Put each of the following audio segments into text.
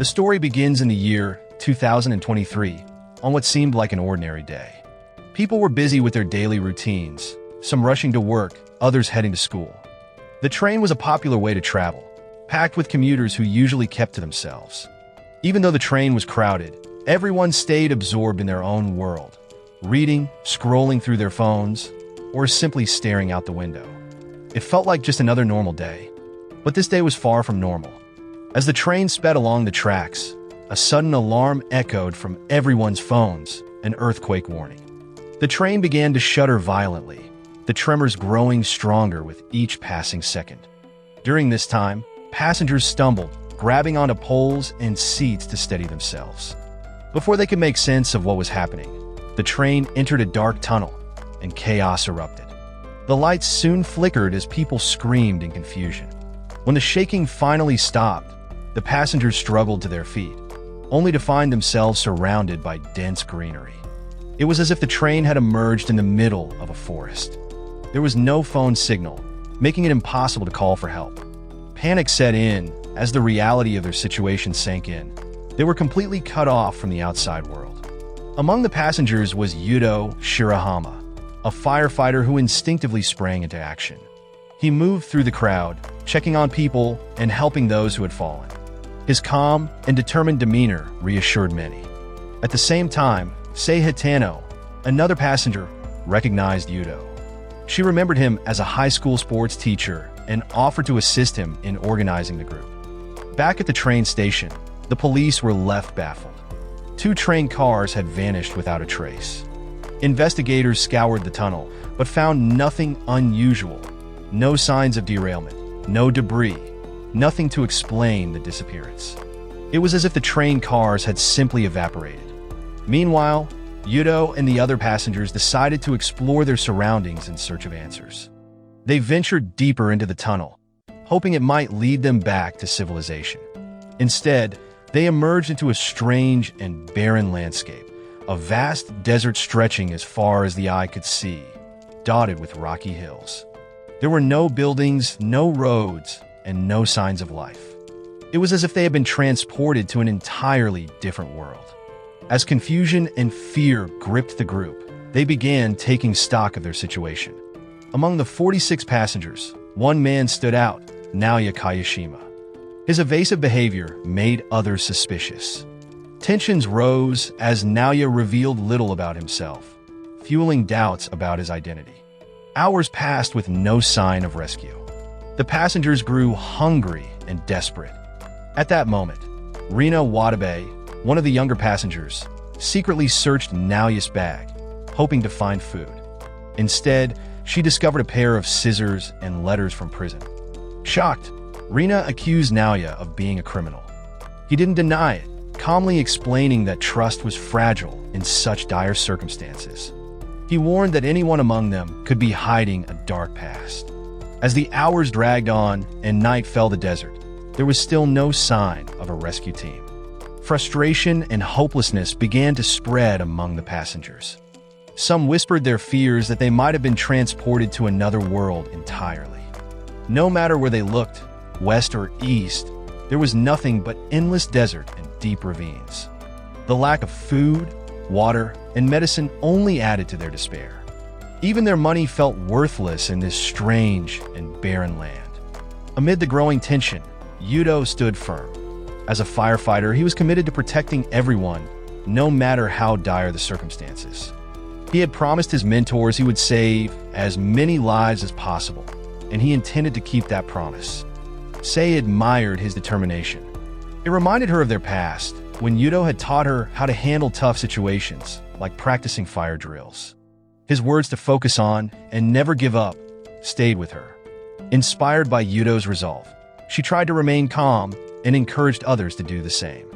The story begins in the year 2023, on what seemed like an ordinary day. People were busy with their daily routines, some rushing to work, others heading to school. The train was a popular way to travel, packed with commuters who usually kept to themselves. Even though the train was crowded, everyone stayed absorbed in their own world, reading, scrolling through their phones, or simply staring out the window. It felt like just another normal day. But this day was far from normal. As the train sped along the tracks, a sudden alarm echoed from everyone's phones, an earthquake warning. The train began to shudder violently, the tremors growing stronger with each passing second. During this time, passengers stumbled, grabbing onto poles and seats to steady themselves. Before they could make sense of what was happening, the train entered a dark tunnel, and chaos erupted. The lights soon flickered as people screamed in confusion. When the shaking finally stopped, the passengers struggled to their feet, only to find themselves surrounded by dense greenery. It was as if the train had emerged in the middle of a forest. There was no phone signal, making it impossible to call for help. Panic set in as the reality of their situation sank in. They were completely cut off from the outside world. Among the passengers was Yudo Shirahama, a firefighter who instinctively sprang into action. He moved through the crowd, checking on people and helping those who had fallen. His calm and determined demeanor reassured many. At the same time, Sei Hitano, another passenger, recognized Yudo. She remembered him as a high school sports teacher and offered to assist him in organizing the group. Back at the train station, the police were left baffled. 2 train cars had vanished without a trace. Investigators scoured the tunnel, but found nothing unusual. No signs of derailment, no debris, nothing to explain the disappearance. It was as if the train cars had simply evaporated. Meanwhile, Yudo and the other passengers decided to explore their surroundings in search of answers. They ventured deeper into the tunnel, hoping it might lead them back to civilization. Instead, they emerged into a strange and barren landscape, a vast desert stretching as far as the eye could see, dotted with rocky hills. There were no buildings, no roads, and no signs of life. It was as if they had been transported to an entirely different world. As confusion and fear gripped the group, they began taking stock of their situation. Among the 46 passengers, one man stood out, Naoya Kayashima. His evasive behavior made others suspicious. Tensions rose as Naoya revealed little about himself, fueling doubts about his identity. Hours passed with no sign of rescue. The passengers grew hungry and desperate. At that moment, Rina Watabe, one of the younger passengers, secretly searched Naoya's bag, hoping to find food. Instead, she discovered a pair of scissors and letters from prison. Shocked, Rina accused Naoya of being a criminal. He didn't deny it, calmly explaining that trust was fragile in such dire circumstances. He warned that anyone among them could be hiding a dark past. As the hours dragged on and night fell the desert, there was still no sign of a rescue team. Frustration and hopelessness began to spread among the passengers. Some whispered their fears that they might have been transported to another world entirely. No matter where they looked, west or east, there was nothing but endless desert and deep ravines. The lack of food, water, and medicine only added to their despair. Even their money felt worthless in this strange and barren land. Amid the growing tension, Yudo stood firm. As a firefighter, he was committed to protecting everyone, no matter how dire the circumstances. He had promised his mentors he would save as many lives as possible, and he intended to keep that promise. Sei admired his determination. It reminded her of their past, when Yudo had taught her how to handle tough situations, like practicing fire drills. His words to focus on and never give up stayed with her. Inspired by Yudo's resolve, she tried to remain calm and encouraged others to do the same.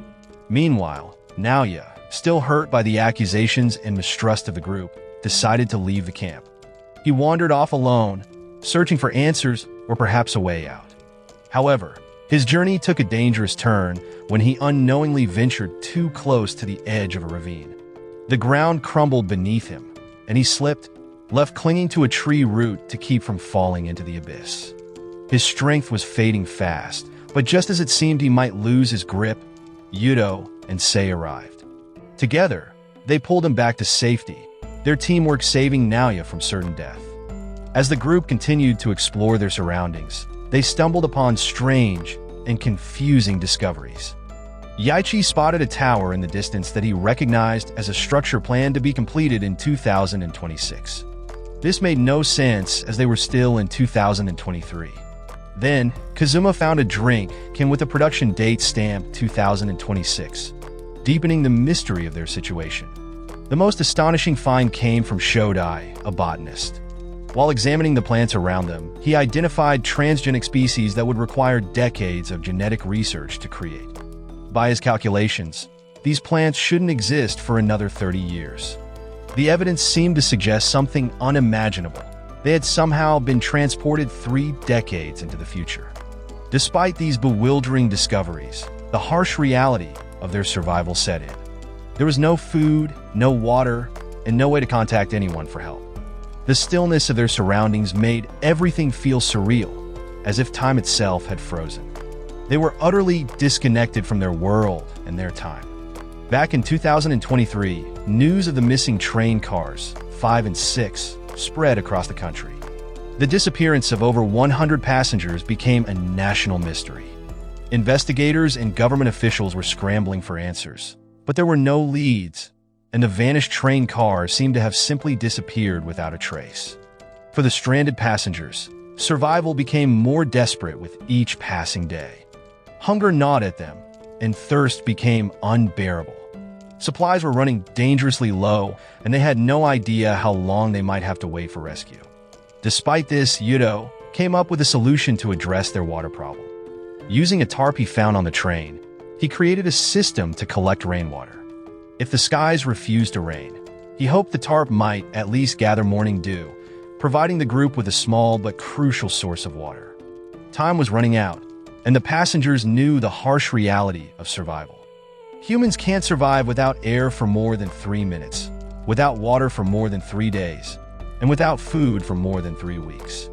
Meanwhile, Naoya, still hurt by the accusations and mistrust of the group, decided to leave the camp. He wandered off alone, searching for answers or perhaps a way out. However, his journey took a dangerous turn when he unknowingly ventured too close to the edge of a ravine. The ground crumbled beneath him, and he slipped, left clinging to a tree root to keep from falling into the abyss. His strength was fading fast, but just as it seemed he might lose his grip, Yudo and Sei arrived. Together, they pulled him back to safety, their teamwork saving Naoya from certain death. As the group continued to explore their surroundings, they stumbled upon strange and confusing discoveries. Yaichi spotted a tower in the distance that he recognized as a structure planned to be completed in 2026. This made no sense as they were still in 2023. Then, Kazuma found a drink can with a production date stamped 2026, deepening the mystery of their situation. The most astonishing find came from Shodai, a botanist. While examining the plants around them, he identified transgenic species that would require decades of genetic research to create. By his calculations, these plants shouldn't exist for another 30 years. The evidence seemed to suggest something unimaginable. They had somehow been transported 3 decades into the future. Despite these bewildering discoveries, the harsh reality of their survival set in. There was no food, no water, and no way to contact anyone for help. The stillness of their surroundings made everything feel surreal, as if time itself had frozen. They were utterly disconnected from their world and their time. Back in 2023, news of the missing train cars, 5 and 6, spread across the country. The disappearance of over 100 passengers became a national mystery. Investigators and government officials were scrambling for answers, but there were no leads, and the vanished train cars seemed to have simply disappeared without a trace. For the stranded passengers, survival became more desperate with each passing day. Hunger gnawed at them, and thirst became unbearable. Supplies were running dangerously low, and they had no idea how long they might have to wait for rescue. Despite this, Yudo came up with a solution to address their water problem. Using a tarp he found on the train, he created a system to collect rainwater. If the skies refused to rain, he hoped the tarp might at least gather morning dew, providing the group with a small but crucial source of water. Time was running out, and the passengers knew the harsh reality of survival. Humans can't survive without air for more than 3 minutes, without water for more than 3 days, and without food for more than 3 weeks.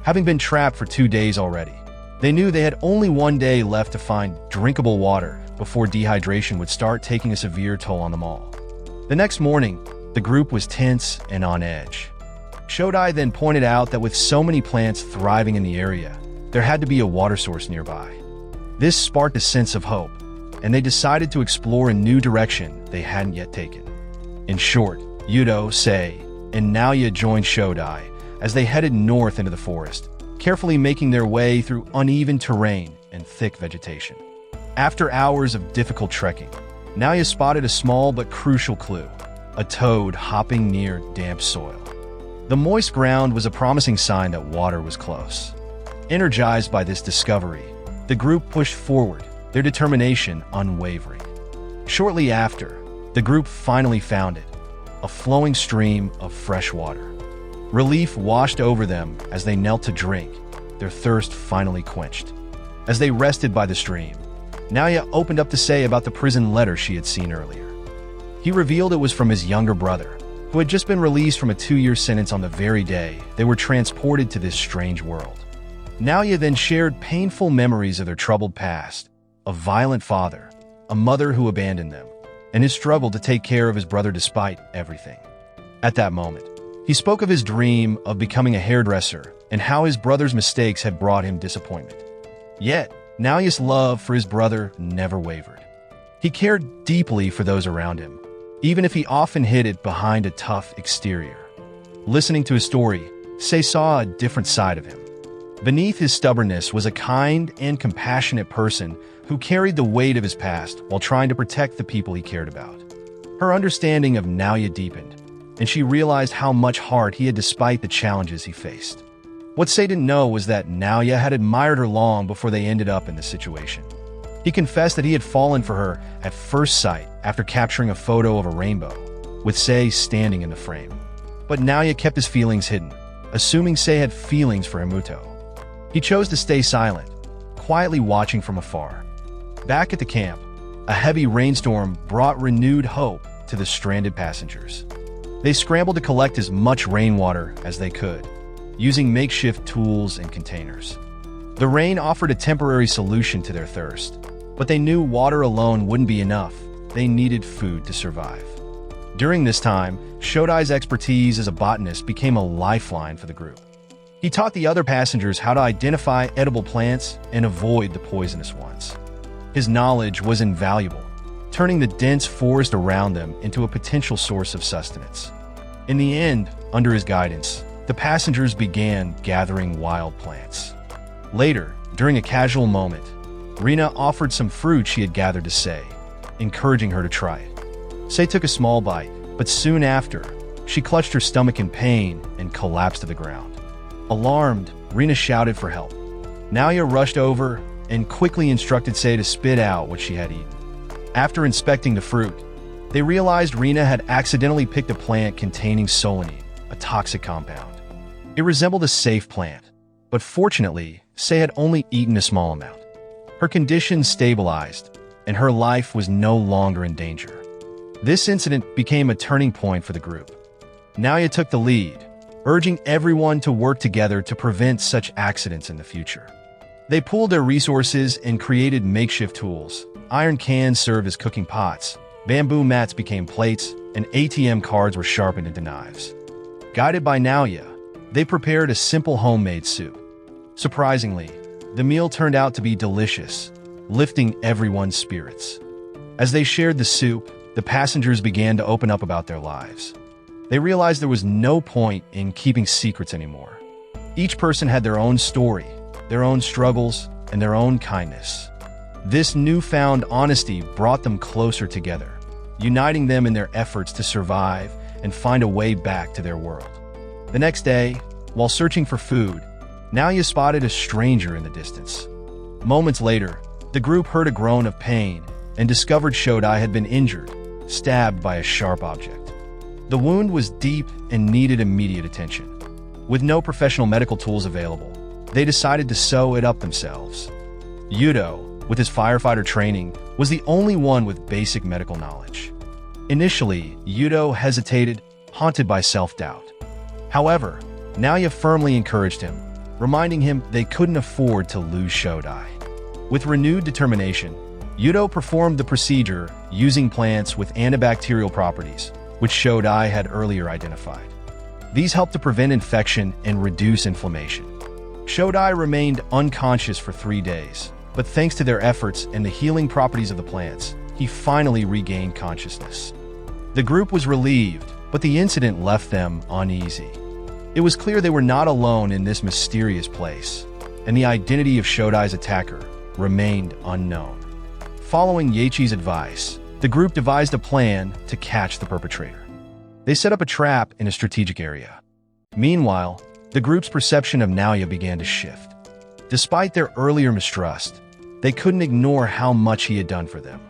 Having been trapped for 2 days already, they knew they had only 1 day left to find drinkable water before dehydration would start taking a severe toll on them all. The next morning, the group was tense and on edge. Shodai then pointed out that with so many plants thriving in the area, there had to be a water source nearby. This sparked a sense of hope, and they decided to explore a new direction they hadn't yet taken. In short, Yudo, Sei, and Naoya joined Shodai as they headed north into the forest, carefully making their way through uneven terrain and thick vegetation. After hours of difficult trekking, Naoya spotted a small but crucial clue, a toad hopping near damp soil. The moist ground was a promising sign that water was close. Energized by this discovery, the group pushed forward, their determination unwavering. Shortly after, the group finally found it, a flowing stream of fresh water. Relief washed over them as they knelt to drink, their thirst finally quenched. As they rested by the stream, Naoya opened up to say about the prison letter she had seen earlier. He revealed it was from his younger brother, who had just been released from a 2-year sentence on the very day they were transported to this strange world. Naoya then shared painful memories of their troubled past, a violent father, a mother who abandoned them, and his struggle to take care of his brother despite everything. At that moment, he spoke of his dream of becoming a hairdresser and how his brother's mistakes had brought him disappointment. Yet, Naoya's love for his brother never wavered. He cared deeply for those around him, even if he often hid it behind a tough exterior. Listening to his story, Sei saw a different side of him. Beneath his stubbornness was a kind and compassionate person who carried the weight of his past while trying to protect the people he cared about. Her understanding of Naoya deepened, and she realized how much heart he had despite the challenges he faced. What Sei didn't know was that Naoya had admired her long before they ended up in this situation. He confessed that he had fallen for her at first sight after capturing a photo of a rainbow, with Sei standing in the frame. But Naoya kept his feelings hidden, assuming Sei had feelings for Himuto. He chose to stay silent, quietly watching from afar. Back at the camp, a heavy rainstorm brought renewed hope to the stranded passengers. They scrambled to collect as much rainwater as they could, using makeshift tools and containers. The rain offered a temporary solution to their thirst, But they knew water alone wouldn't be enough. They needed food to survive. During this time, Shodai's expertise as a botanist became a lifeline for the group. He taught the other passengers how to identify edible plants and avoid the poisonous ones. His knowledge was invaluable, turning the dense forest around them into a potential source of sustenance. In the end, under his guidance, the passengers began gathering wild plants. Later, during a casual moment, Rina offered some fruit she had gathered to Sei, encouraging her to try it. Sei took a small bite, but soon after, she clutched her stomach in pain and collapsed to the ground. Alarmed, Rina shouted for help. Naoya rushed over and quickly instructed Sei to spit out what she had eaten. After inspecting the fruit, they realized Rina had accidentally picked a plant containing solanine, a toxic compound. It resembled a safe plant, but fortunately, Sei had only eaten a small amount. Her condition stabilized, and her life was no longer in danger. This incident became a turning point for the group. Naoya took the lead, urging everyone to work together to prevent such accidents in the future. They pooled their resources and created makeshift tools. Iron cans served as cooking pots, bamboo mats became plates, and ATM cards were sharpened into knives. Guided by Naoya, they prepared a simple homemade soup. Surprisingly, the meal turned out to be delicious, lifting everyone's spirits. As they shared the soup, the passengers began to open up about their lives. They realized there was no point in keeping secrets anymore. Each person had their own story, their own struggles, and their own kindness. This newfound honesty brought them closer together, uniting them in their efforts to survive and find a way back to their world. The next day, while searching for food, Naoya spotted a stranger in the distance. Moments later, the group heard a groan of pain and discovered Shodai had been injured, stabbed by a sharp object. The wound was deep and needed immediate attention. With no professional medical tools available, they decided to sew it up themselves. Yudo, with his firefighter training, was the only one with basic medical knowledge. Initially, Yudo hesitated, haunted by self-doubt. However, Naoya firmly encouraged him, reminding him they couldn't afford to lose Shodai. With renewed determination, Yudo performed the procedure using plants with antibacterial properties, which Shodai had earlier identified. These helped to prevent infection and reduce inflammation. Shodai remained unconscious for 3 days, but thanks to their efforts and the healing properties of the plants, he finally regained consciousness. The group was relieved, but the incident left them uneasy. It was clear they were not alone in this mysterious place, and the identity of Shodai's attacker remained unknown. Following Yachi's advice, the group devised a plan to catch the perpetrator. They set up a trap in a strategic area. Meanwhile, the group's perception of Naoya began to shift. Despite their earlier mistrust, they couldn't ignore how much he had done for them.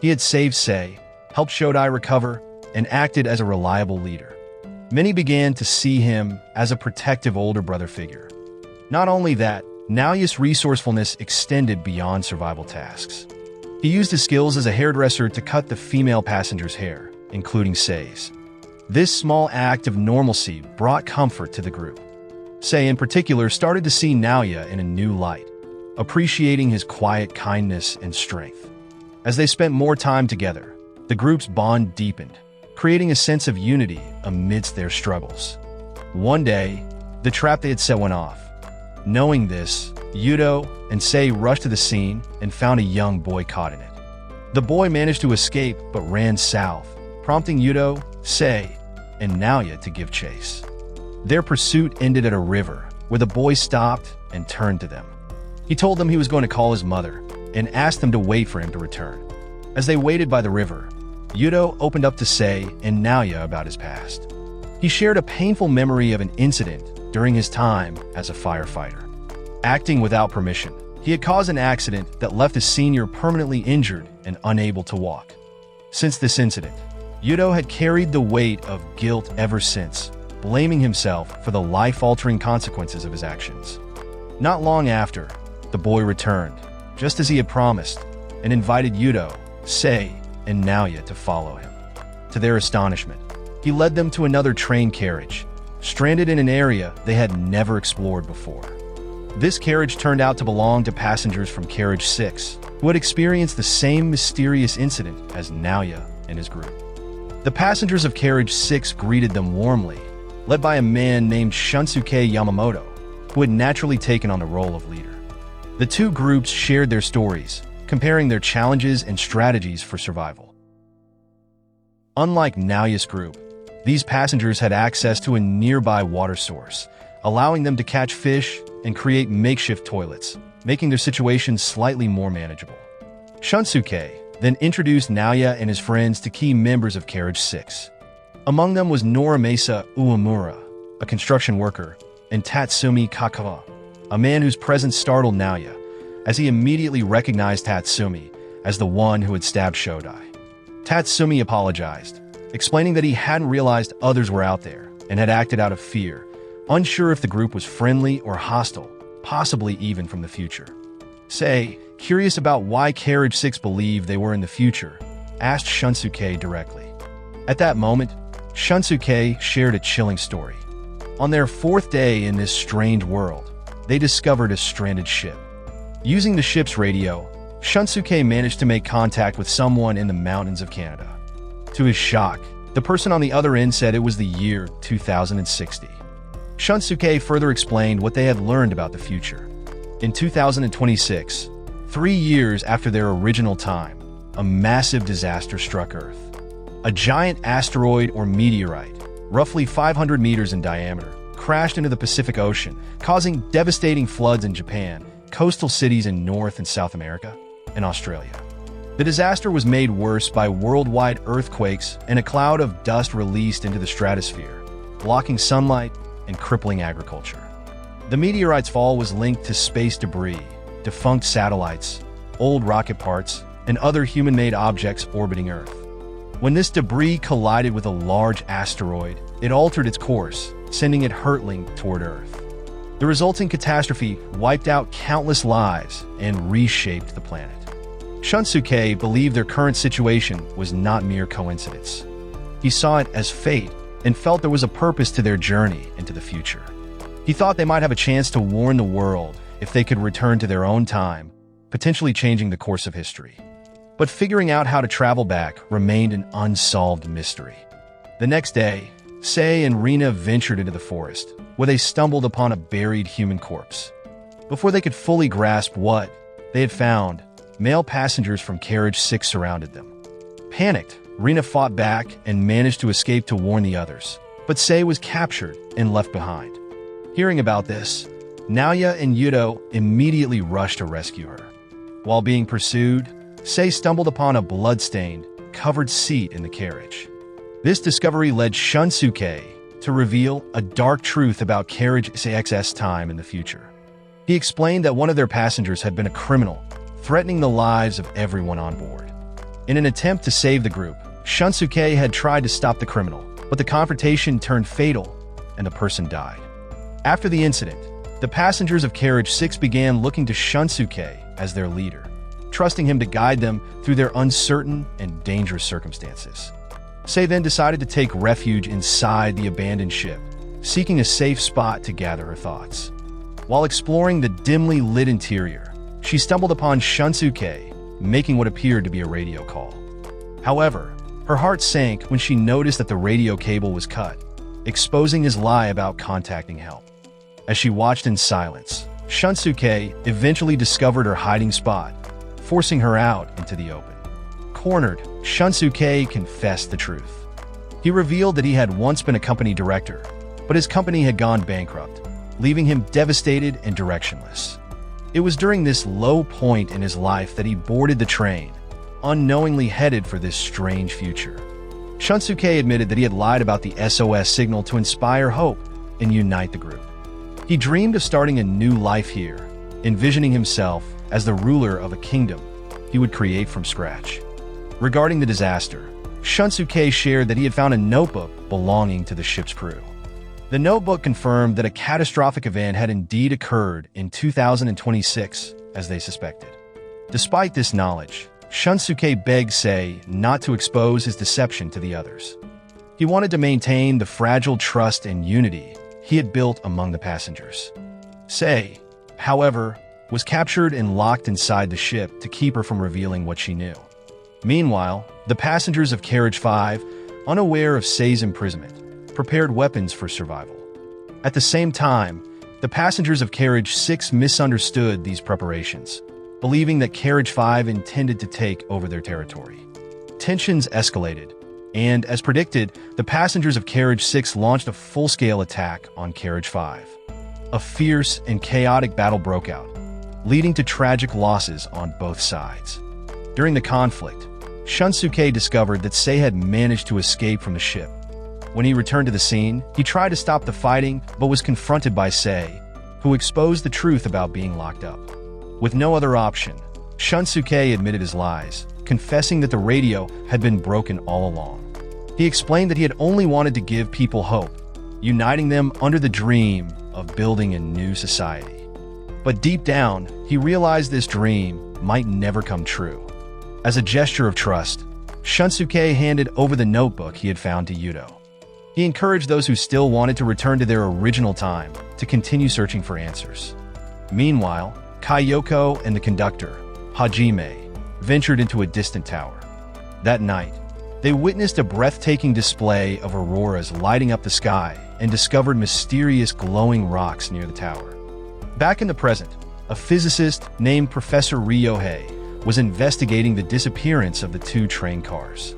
He had saved Sei, helped Shodai recover, and acted as a reliable leader. Many began to see him as a protective older brother figure. Not only that, Naoya's resourcefulness extended beyond survival tasks. He used his skills as a hairdresser to cut the female passengers' hair, including Sei's. This small act of normalcy brought comfort to the group. Sei, in particular, started to see Naoya in a new light, appreciating his quiet kindness and strength. As they spent more time together, the group's bond deepened, creating a sense of unity amidst their struggles. One day, the trap they had set went off. Knowing this, Yudo and Sei rushed to the scene and found a young boy caught in it. The boy managed to escape but ran south, prompting Yudo, Sei, and Naoya to give chase. Their pursuit ended at a river, where the boy stopped and turned to them. He told them he was going to call his mother and asked them to wait for him to return. As they waited by the river, Yudo opened up to Sei and Naoya about his past. He shared a painful memory of an incident during his time as a firefighter. Acting without permission, he had caused an accident that left his senior permanently injured and unable to walk. Since this incident, Yudo had carried the weight of guilt ever since, blaming himself for the life-altering consequences of his actions. Not long after, the boy returned, just as he had promised, and invited Yudo, Sei, and Naoya to follow him. To their astonishment, he led them to another train carriage, stranded in an area they had never explored before. This carriage turned out to belong to passengers from Carriage 6, who had experienced the same mysterious incident as Naoya and his group. The passengers of Carriage 6 greeted them warmly, led by a man named Shunsuke Yamamoto, who had naturally taken on the role of leader. The two groups shared their stories, comparing their challenges and strategies for survival. Unlike Naoya's group, these passengers had access to a nearby water source, allowing them to catch fish and create makeshift toilets, making their situation slightly more manageable. Shunsuke then introduced Naoya and his friends to key members of Carriage 6. Among them was Norimasa Uemura, a construction worker, and Tatsumi Kakawa, a man whose presence startled Naoya, as he immediately recognized Tatsumi as the one who had stabbed Shodai. Tatsumi apologized, explaining that he hadn't realized others were out there and had acted out of fear, unsure if the group was friendly or hostile, possibly even from the future. Sei, curious about why Carriage 6 believed they were in the future, asked Shunsuke directly. At that moment, Shunsuke shared a chilling story. On their fourth day in this strange world, they discovered a stranded ship. Using the ship's radio, Shunsuke managed to make contact with someone in the mountains of Canada. To his shock, the person on the other end said it was the year 2060. Shunsuke further explained what they had learned about the future. In 2026, 3 years after their original time, a massive disaster struck Earth. A giant asteroid or meteorite, roughly 500 meters in diameter, crashed into the Pacific Ocean, causing devastating floods in Japan, coastal cities in North and South America, and Australia. The disaster was made worse by worldwide earthquakes and a cloud of dust released into the stratosphere, blocking sunlight and crippling agriculture. The meteorite's fall was linked to space debris, defunct satellites, old rocket parts, and other human-made objects orbiting Earth. When this debris collided with a large asteroid, it altered its course, sending it hurtling toward Earth. The resulting catastrophe wiped out countless lives and reshaped the planet. Shunsuke believed their current situation was not mere coincidence. He saw it as fate and felt there was a purpose to their journey into the future. He thought they might have a chance to warn the world if they could return to their own time, potentially changing the course of history. But figuring out how to travel back remained an unsolved mystery. The next day, Sei and Rina ventured into the forest, where they stumbled upon a buried human corpse. Before they could fully grasp what they had found, male passengers from Carriage 6 surrounded them. Panicked, Rina fought back and managed to escape to warn the others, but Sei was captured and left behind. Hearing about this, Naoya and Yuto immediately rushed to rescue her. While being pursued, Sei stumbled upon a blood-stained, covered seat in the carriage. This discovery led Shunsuke to reveal a dark truth about Carriage 6's time in the future. He explained that one of their passengers had been a criminal, threatening the lives of everyone on board. In an attempt to save the group, Shunsuke had tried to stop the criminal, but the confrontation turned fatal, and the person died. After the incident, the passengers of Carriage 6 began looking to Shunsuke as their leader, trusting him to guide them through their uncertain and dangerous circumstances. Sei then decided to take refuge inside the abandoned ship, seeking a safe spot to gather her thoughts. While exploring the dimly lit interior, she stumbled upon Shunsuke making what appeared to be a radio call. However, her heart sank when she noticed that the radio cable was cut, exposing his lie about contacting help. As she watched in silence, Shunsuke eventually discovered her hiding spot, forcing her out into the open. Cornered, Shunsuke confessed the truth. He revealed that he had once been a company director, but his company had gone bankrupt, leaving him devastated and directionless. It was during this low point in his life that he boarded the train, unknowingly headed for this strange future. Shunsuke admitted that he had lied about the SOS signal to inspire hope and unite the group. He dreamed of starting a new life here, envisioning himself as the ruler of a kingdom he would create from scratch. Regarding the disaster, Shunsuke shared that he had found a notebook belonging to the ship's crew. The notebook confirmed that a catastrophic event had indeed occurred in 2026, as they suspected. Despite this knowledge, Shunsuke begged Sei not to expose his deception to the others. He wanted to maintain the fragile trust and unity he had built among the passengers. Sei, however, was captured and locked inside the ship to keep her from revealing what she knew. Meanwhile, the passengers of Carriage 5, unaware of Sei's imprisonment, prepared weapons for survival. At the same time, the passengers of Carriage 6 misunderstood these preparations, believing that Carriage 5 intended to take over their territory. Tensions escalated, and, as predicted, the passengers of Carriage 6 launched a full-scale attack on Carriage 5. A fierce and chaotic battle broke out, leading to tragic losses on both sides. During the conflict, Shunsuke discovered that Sei had managed to escape from the ship. When he returned to the scene, he tried to stop the fighting but was confronted by Sei, who exposed the truth about being locked up. With no other option, Shunsuke admitted his lies, confessing that the radio had been broken all along. He explained that he had only wanted to give people hope, uniting them under the dream of building a new society. But deep down, he realized this dream might never come true. As a gesture of trust, Shunsuke handed over the notebook he had found to Yuto. He encouraged those who still wanted to return to their original time to continue searching for answers. Meanwhile, Kayoko and the conductor, Hajime, ventured into a distant tower. That night, they witnessed a breathtaking display of auroras lighting up the sky and discovered mysterious glowing rocks near the tower. Back in the present, a physicist named Professor Ryohei was investigating the disappearance of the two train cars.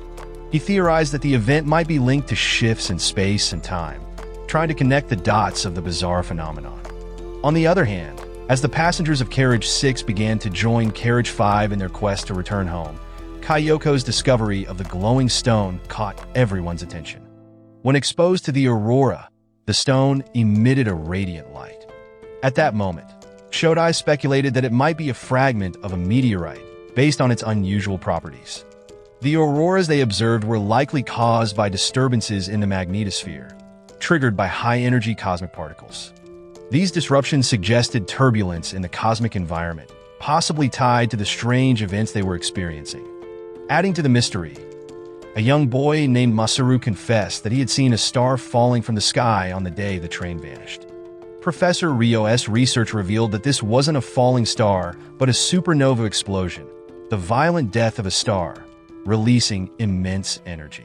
He theorized that the event might be linked to shifts in space and time, trying to connect the dots of the bizarre phenomenon. On the other hand, as the passengers of Carriage 6 began to join Carriage 5 in their quest to return home, Kayoko's discovery of the glowing stone caught everyone's attention. When exposed to the aurora, the stone emitted a radiant light. At that moment, Shodai speculated that it might be a fragment of a meteorite based on its unusual properties. The auroras they observed were likely caused by disturbances in the magnetosphere, triggered by high-energy cosmic particles. These disruptions suggested turbulence in the cosmic environment, possibly tied to the strange events they were experiencing. Adding to the mystery, a young boy named Masaru confessed that he had seen a star falling from the sky on the day the train vanished. Professor Ryo's research revealed that this wasn't a falling star, but a supernova explosion, the violent death of a star, releasing immense energy.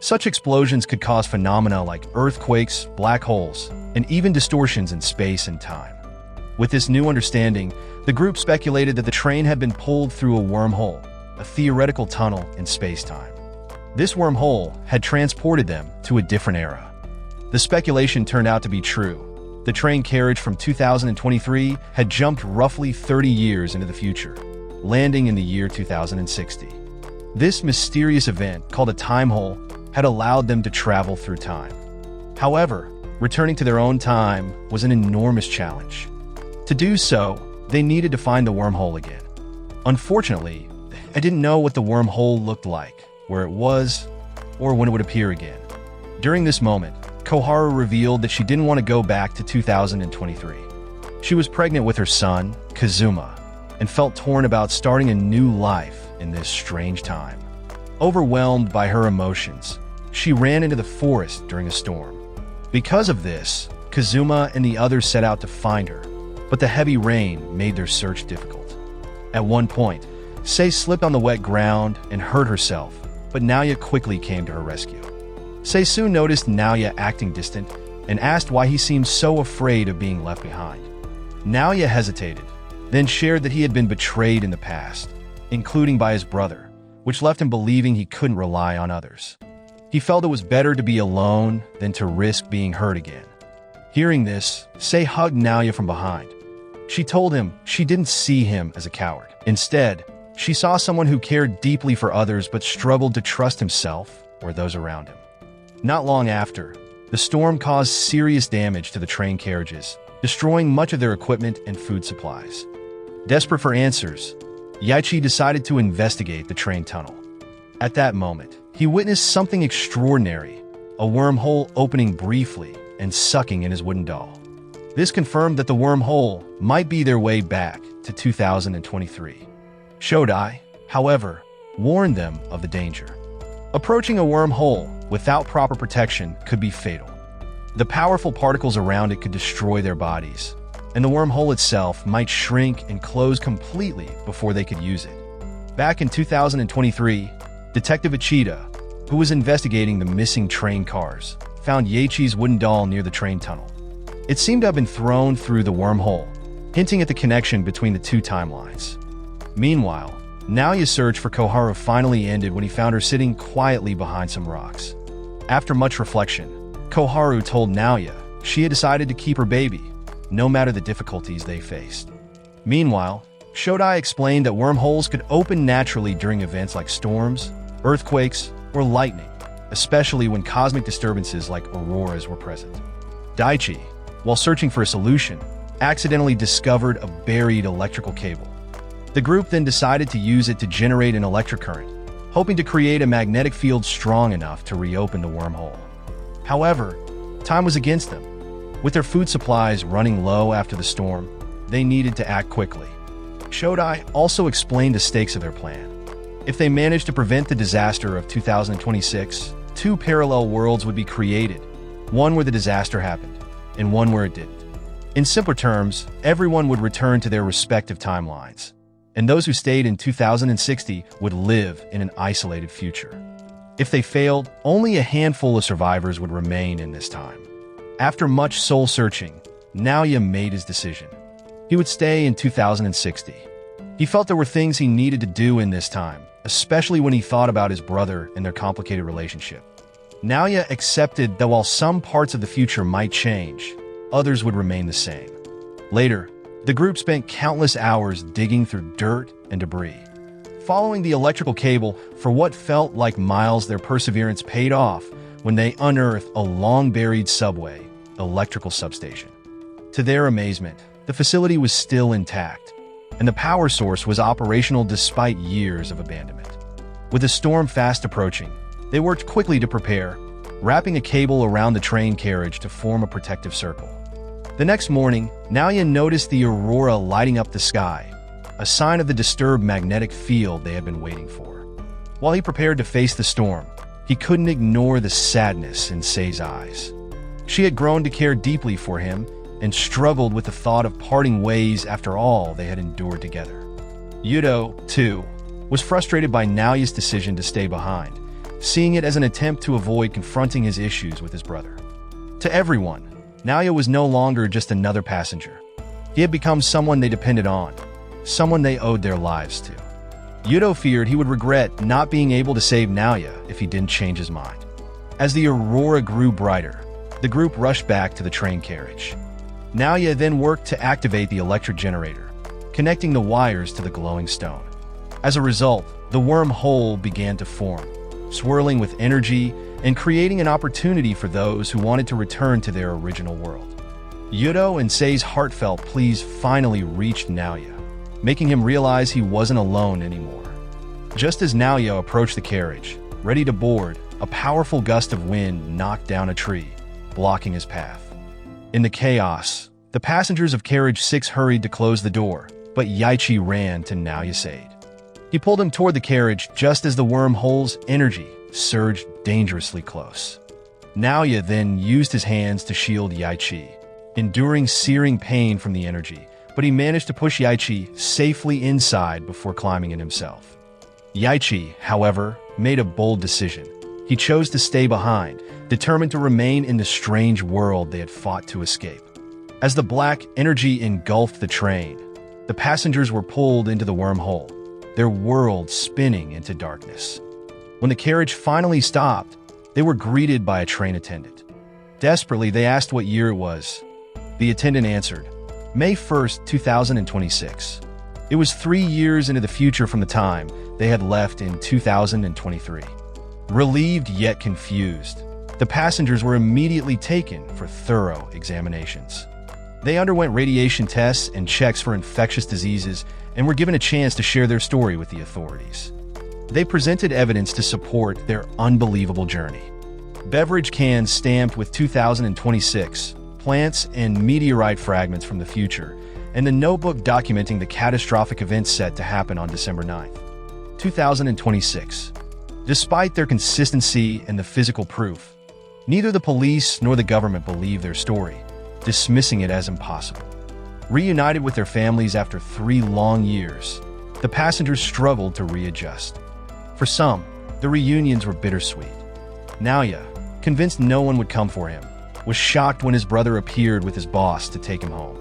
Such explosions could cause phenomena like earthquakes, black holes, and even distortions in space and time. With this new understanding, the group speculated that the train had been pulled through a wormhole, a theoretical tunnel in space-time. This wormhole had transported them to a different era. The speculation turned out to be true. The train carriage from 2023 had jumped roughly 30 years into the future, landing in the year 2060. This mysterious event, called a time hole, had allowed them to travel through time. However, returning to their own time was an enormous challenge. To do so, they needed to find the wormhole again. Unfortunately, I didn't know what the wormhole looked like, where it was, or when it would appear again. During this moment, Koharu revealed that she didn't want to go back to 2023. She was pregnant with her son, Kazuma, and felt torn about starting a new life in this strange time. Overwhelmed by her emotions, she ran into the forest during a storm. Because of this, Kazuma and the others set out to find her, but the heavy rain made their search difficult. At one point, Sei slipped on the wet ground and hurt herself, but Naoya quickly came to her rescue. Sei soon noticed Naoya acting distant and asked why he seemed so afraid of being left behind. Naoya hesitated, then shared that he had been betrayed in the past, including by his brother, which left him believing he couldn't rely on others. He felt it was better to be alone than to risk being hurt again. Hearing this, Sei hugged Naoya from behind. She told him she didn't see him as a coward. Instead, she saw someone who cared deeply for others but struggled to trust himself or those around him. Not long after, the storm caused serious damage to the train carriages, destroying much of their equipment and food supplies. Desperate for answers, Yaichi decided to investigate the train tunnel. At that moment, he witnessed something extraordinary, a wormhole opening briefly and sucking in his wooden doll. This confirmed that the wormhole might be their way back to 2023. Shodai, however, warned them of the danger. Approaching a wormhole without proper protection could be fatal. The powerful particles around it could destroy their bodies, and the wormhole itself might shrink and close completely before they could use it. Back in 2023, Detective Achida, who was investigating the missing train cars, found Yachi's wooden doll near the train tunnel. It seemed to have been thrown through the wormhole, hinting at the connection between the two timelines. Meanwhile, Naoya's search for Koharu finally ended when he found her sitting quietly behind some rocks. After much reflection, Koharu told Naoya she had decided to keep her baby, no matter the difficulties they faced. Meanwhile, Shodai explained that wormholes could open naturally during events like storms, earthquakes, or lightning, especially when cosmic disturbances like auroras were present. Daichi, while searching for a solution, accidentally discovered a buried electrical cable. The group then decided to use it to generate an electric current, hoping to create a magnetic field strong enough to reopen the wormhole. However, time was against them. With their food supplies running low after the storm, they needed to act quickly. Shodai also explained the stakes of their plan. If they managed to prevent the disaster of 2026, two parallel worlds would be created, one where the disaster happened, and one where it didn't. In simpler terms, everyone would return to their respective timelines, and those who stayed in 2060 would live in an isolated future. If they failed, only a handful of survivors would remain in this time. After much soul-searching, Naoya made his decision. He would stay in 2060. He felt there were things he needed to do in this time, especially when he thought about his brother and their complicated relationship. Naoya accepted that while some parts of the future might change, others would remain the same. Later, the group spent countless hours digging through dirt and debris. Following the electrical cable for what felt like miles, their perseverance paid off when they unearthed a long-buried subway electrical substation. To their amazement, the facility was still intact, and the power source was operational despite years of abandonment. With the storm fast approaching, they worked quickly to prepare, wrapping a cable around the train carriage to form a protective circle. The next morning, Naoya noticed the aurora lighting up the sky, a sign of the disturbed magnetic field they had been waiting for. While he prepared to face the storm, he couldn't ignore the sadness in Sei's eyes. She had grown to care deeply for him and struggled with the thought of parting ways after all they had endured together. Yudo, too, was frustrated by Naoya's decision to stay behind, seeing it as an attempt to avoid confronting his issues with his brother. To everyone, Naoya was no longer just another passenger. He had become someone they depended on, someone they owed their lives to. Yudo feared he would regret not being able to save Naoya if he didn't change his mind. As the aurora grew brighter, the group rushed back to the train carriage. Naoya then worked to activate the electric generator, connecting the wires to the glowing stone. As a result, the wormhole began to form, swirling with energy and creating an opportunity for those who wanted to return to their original world. Yudo and Sei's heartfelt pleas finally reached Naoya, making him realize he wasn't alone anymore. Just as Naoya approached the carriage, ready to board, a powerful gust of wind knocked down a tree, blocking his path. In the chaos, the passengers of carriage 6 hurried to close the door, but Yachi ran to Naoya's aid. He pulled him toward the carriage just as the wormhole's energy surged dangerously close. Naoya then used his hands to shield Yachi, enduring searing pain from the energy, but he managed to push Yachi safely inside before climbing in himself. Yachi, however, made a bold decision. He chose to stay behind, determined to remain in the strange world they had fought to escape. As the black energy engulfed the train, the passengers were pulled into the wormhole, their world spinning into darkness. When the carriage finally stopped, they were greeted by a train attendant. Desperately, they asked what year it was. The attendant answered, May 1st, 2026. It was 3 years into the future from the time they had left in 2023. Relieved yet confused, the passengers were immediately taken for thorough examinations. They underwent radiation tests and checks for infectious diseases and were given a chance to share their story with the authorities. They presented evidence to support their unbelievable journey. Beverage cans stamped with 2026, plants and meteorite fragments from the future, and the notebook documenting the catastrophic events set to happen on December 9th, 2026. Despite their consistency and the physical proof, neither the police nor the government believed their story, dismissing it as impossible. Reunited with their families after 3 long years, the passengers struggled to readjust. For some, the reunions were bittersweet. Naoya, convinced no one would come for him, was shocked when his brother appeared with his boss to take him home.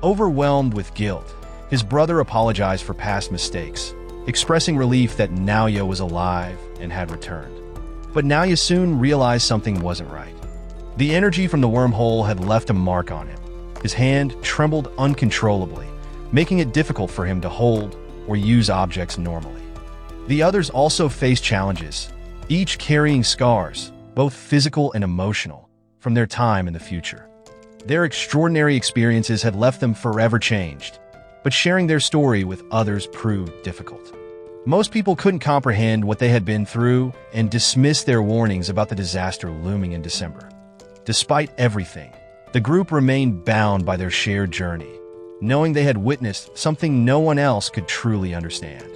Overwhelmed with guilt, his brother apologized for past mistakes, expressing relief that Naoya was alive and had returned. But Naoya soon realized something wasn't right. The energy from the wormhole had left a mark on him. His hand trembled uncontrollably, making it difficult for him to hold or use objects normally. The others also faced challenges, each carrying scars, both physical and emotional, from their time in the future. Their extraordinary experiences had left them forever changed, but sharing their story with others proved difficult. Most people couldn't comprehend what they had been through and dismissed their warnings about the disaster looming in December. Despite everything, the group remained bound by their shared journey, knowing they had witnessed something no one else could truly understand.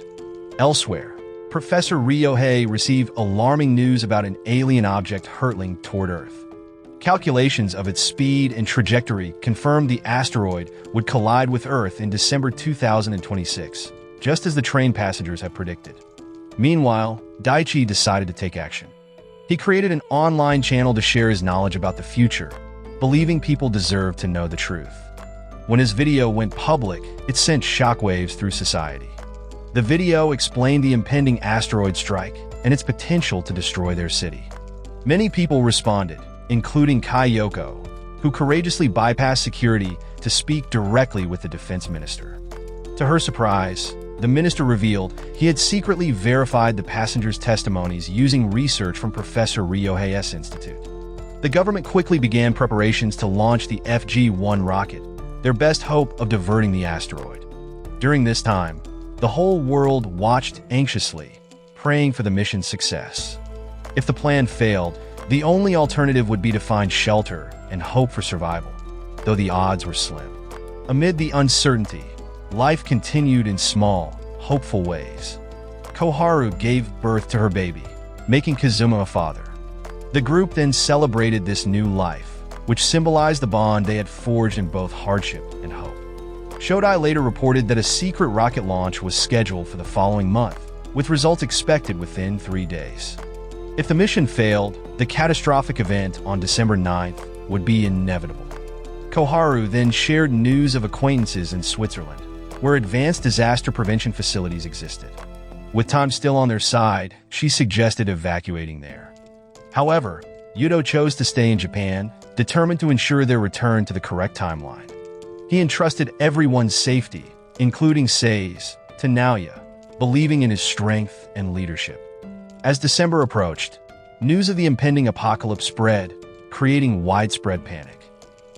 Elsewhere, Professor Ryohei received alarming news about an alien object hurtling toward Earth. Calculations of its speed and trajectory confirmed the asteroid would collide with Earth in December 2026, just as the train passengers had predicted. Meanwhile, Daichi decided to take action. He created an online channel to share his knowledge about the future, believing people deserved to know the truth. When his video went public, it sent shockwaves through society. The video explained the impending asteroid strike and its potential to destroy their city. Many people responded, including Kayoko, who courageously bypassed security to speak directly with the defense minister. To her surprise, the minister revealed he had secretly verified the passengers' testimonies using research from Professor Ryohei's institute. The government quickly began preparations to launch the FG-1 rocket, their best hope of diverting the asteroid. During this time, the whole world watched anxiously, praying for the mission's success. If the plan failed, the only alternative would be to find shelter and hope for survival, though the odds were slim. Amid the uncertainty, life continued in small, hopeful ways. Koharu gave birth to her baby, making Kazuma a father. The group then celebrated this new life, which symbolized the bond they had forged in both hardship and hope. Shodai later reported that a secret rocket launch was scheduled for the following month, with results expected within 3 days. If the mission failed, the catastrophic event on December 9th would be inevitable. Koharu then shared news of acquaintances in Switzerland, where advanced disaster prevention facilities existed. With time still on their side, she suggested evacuating there. However, Yudo chose to stay in Japan, determined to ensure their return to the correct timeline. He entrusted everyone's safety, including Sei's, to Naoya, believing in his strength and leadership. As December approached, news of the impending apocalypse spread, creating widespread panic.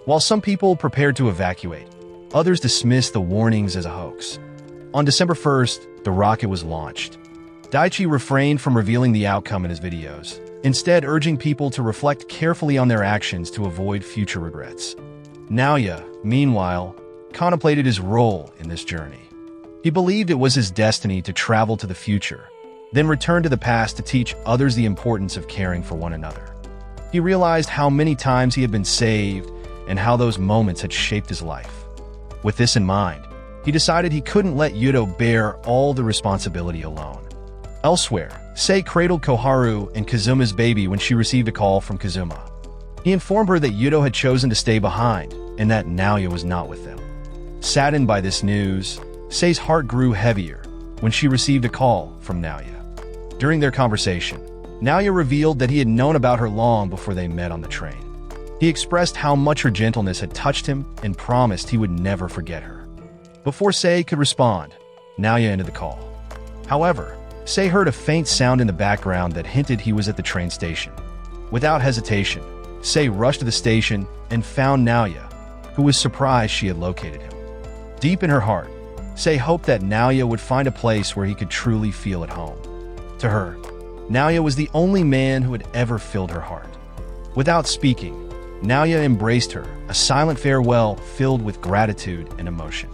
While some people prepared to evacuate, others dismissed the warnings as a hoax. On December 1st, the rocket was launched. Daichi refrained from revealing the outcome in his videos, instead urging people to reflect carefully on their actions to avoid future regrets. Naoya, meanwhile, contemplated his role in this journey. He believed it was his destiny to travel to the future, then return to the past to teach others the importance of caring for one another. He realized how many times he had been saved and how those moments had shaped his life. With this in mind, he decided he couldn't let Yudo bear all the responsibility alone. Elsewhere, Sei cradled Koharu and Kazuma's baby when she received a call from Kazuma. He informed her that Yudo had chosen to stay behind and that Naoya was not with them. Saddened by this news, Sei's heart grew heavier when she received a call from Naoya. During their conversation, Naoya revealed that he had known about her long before they met on the train. He expressed how much her gentleness had touched him and promised he would never forget her. Before Sei could respond, Naoya ended the call. However, Sei heard a faint sound in the background that hinted he was at the train station. Without hesitation, Sei rushed to the station and found Naoya, who was surprised she had located him. Deep in her heart, Sei hoped that Naoya would find a place where he could truly feel at home. To her, Naoya was the only man who had ever filled her heart. Without speaking, Naoya embraced her, a silent farewell filled with gratitude and emotion.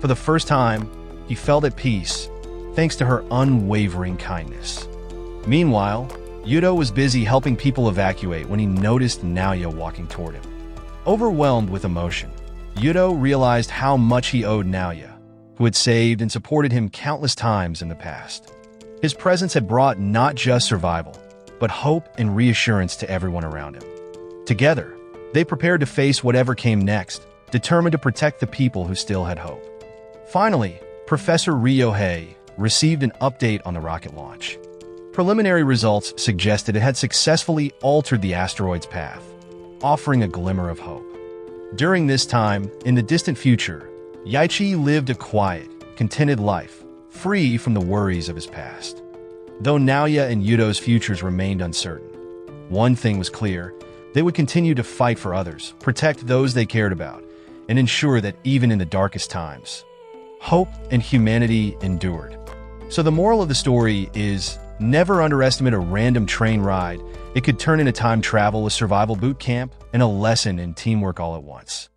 For the first time, he felt at peace, thanks to her unwavering kindness. Meanwhile, Yudo was busy helping people evacuate when he noticed Naoya walking toward him. Overwhelmed with emotion, Yudo realized how much he owed Naoya, who had saved and supported him countless times in the past. His presence had brought not just survival, but hope and reassurance to everyone around him. Together, they prepared to face whatever came next, determined to protect the people who still had hope. Finally, Professor Ryohei received an update on the rocket launch. Preliminary results suggested it had successfully altered the asteroid's path, offering a glimmer of hope. During this time, in the distant future, Yaichi lived a quiet, contented life, free from the worries of his past. Though Naoya and Yudo's futures remained uncertain, one thing was clear: they would continue to fight for others, protect those they cared about, and ensure that even in the darkest times, hope and humanity endured. So the moral of the story is, never underestimate a random train ride. It could turn into time travel, a survival boot camp, and a lesson in teamwork all at once.